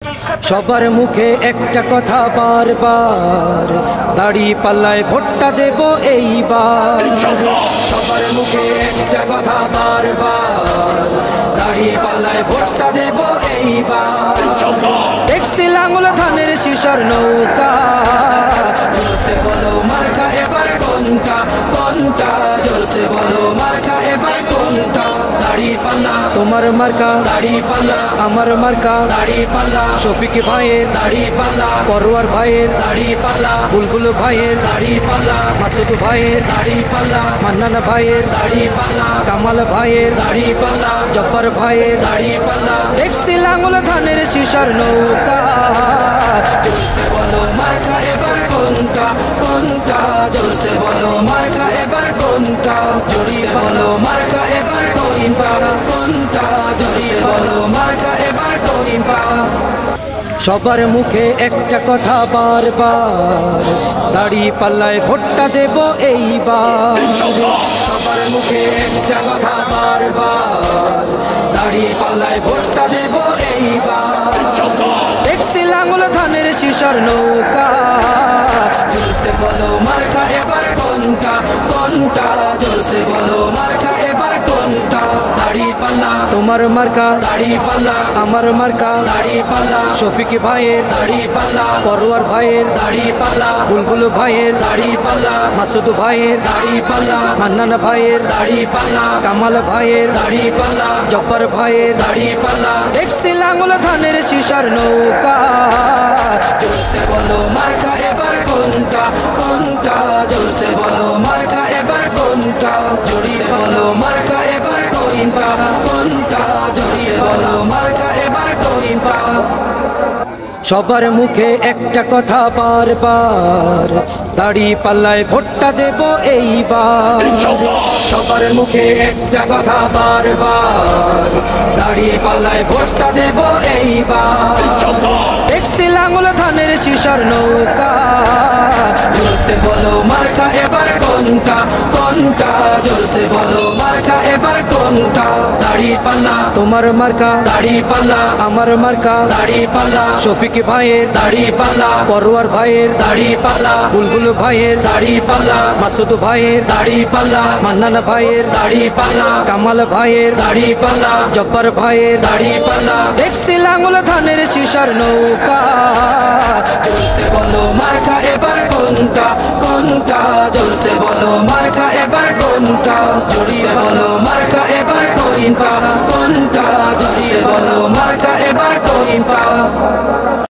সবার মুখে একটা কথা বারবার, দাড়ি পাল্লায় ভোটটা দেব এইবার। সবার মুখে একটা কথা বারবার, দাড়ি পাল্লায় ভোটটা দেব এইবার। দেখছি লাঙ্গল ধানের শিশর নৌকা, জোরসে বলো মার্কা এবার কোনটা কোনটা, জোরসে বলো মার্কা এবার কোনটা। দাড়ি পাল্লা তোমার মার্কা, দাড়ি পাল্লা আমার মার্কা, দাড়ি পাল্লা শফিক ভাইয়ের দাড়ি পাল্লা, পরোয়ার ভাইয়ের দাড়ি পাল্লা, বুলবুল ভাইয়ের দাড়ি পাল্লা, মাসুদ ভাইয়ের দাড়ি পাল্লা, মান্নান ভাইয়ের দাড়ি পাল্লা, কামাল ভাইয়ের দাড়ি পাল্লা, জব্বার ভাইয়ের দাড়ি পাল্লা। দেখছি লাঙ্গল ধানের শিশর নৌকা, জোরসে বলো মার্কা এবার কোনটা কোনটা, জোরসে বলো মার্কা এবার কোনটা, জোরসে বলো মার্কা এবার কোনটা কোনটা, জোরসে বলো মার্কা এবার কোনটা। সবার মুখে একটা কথা বারবার, দাড়ি পাল্লায় ভোটটা দেব এইবার। সবার মুখে একটা কথা বারবার, দাড়ি পাল্লায় ভোটটা দেব এইবার। দেখছি লাঙ্গল ধানের শিশর নৌকা, জোরসে বলো মার্কা এবার কোনটা কোনটা, জোরসে বলো মার্কা এবার কোনটা। দাড়ি পাল্লা তোমার মার্কা, দাড়ি পাল্লা আমার মার্কা, দাড়ি পাল্লা শফিক ভাইয়ের দাড়ি পাল্লা, পরোয়ার ভাইয়ের দাড়ি পাল্লা, বুলবুল ভাইয়ের দাড়ি পাল্লা, মাসুদ ভাইয়ের দাড়ি পাল্লা, মান্নান ভাইয়ের দাড়ি পাল্লা, কামাল ভাইয়ের দাড়ি পাল্লা, জব্বার ভাইয়ের দাড়ি পাল্লা। দেখছি লাঙ্গল ধানের শিশর নৌকা, জোরসে বলো মার্কা এবার কোনটা কোনটা, জোরসে বলো মার্কা এবার কোনটা, জোরসে বলো মার্কা এবার কোনটা কোনটা, জোরসে বলো মার্কা এবার কোনটা। সবার মুখে একটা কথা বারবার, দাড়ি পাল্লায় ভোটটা দেব এইবার। সবার মুখে একটা কথা বারবার, দাড়ি পাল্লায় ভোটটা দেব এইবার। দেখছি লাঙ্গল ধানের শিশর নৌকা, জোরসে বলো মার্কা এবার কোনটা কোনটা, জোরসে বলো মার্কা এবার কোনটা। দাড়ি পাল্লা তোমার মার্কা, দাড়ি পাল্লা আমার মার্কা, দাড়ি পাল্লা শফিক ভাইয়ের দাড়ি পাল্লা, পরোয়ার ভাইয়ের দাড়ি পাল্লা, বুলবুল ভাইয়ের দাড়ি পাল্লা, মাসুদ ভাইয়ের দাড়ি পাল্লা, মান্নান ভাইয়ের দাড়ি পাল্লা, কামাল ভাইয়ের দাড়ি পাল্লা, জব্বার ভাইয়ের দাড়ি পাল্লা। দেখছি লাঙ্গল ধানের শিশর নৌকা, জোরসে বলো মার্কা এবার কোনটা কোনটা, জোরসে বলো মার্কা এবার কোনটা, জোরসে বলো মার্কা এবার কোনটা কোনটা, জোরসে বলো মার্কা এবার কোনটা।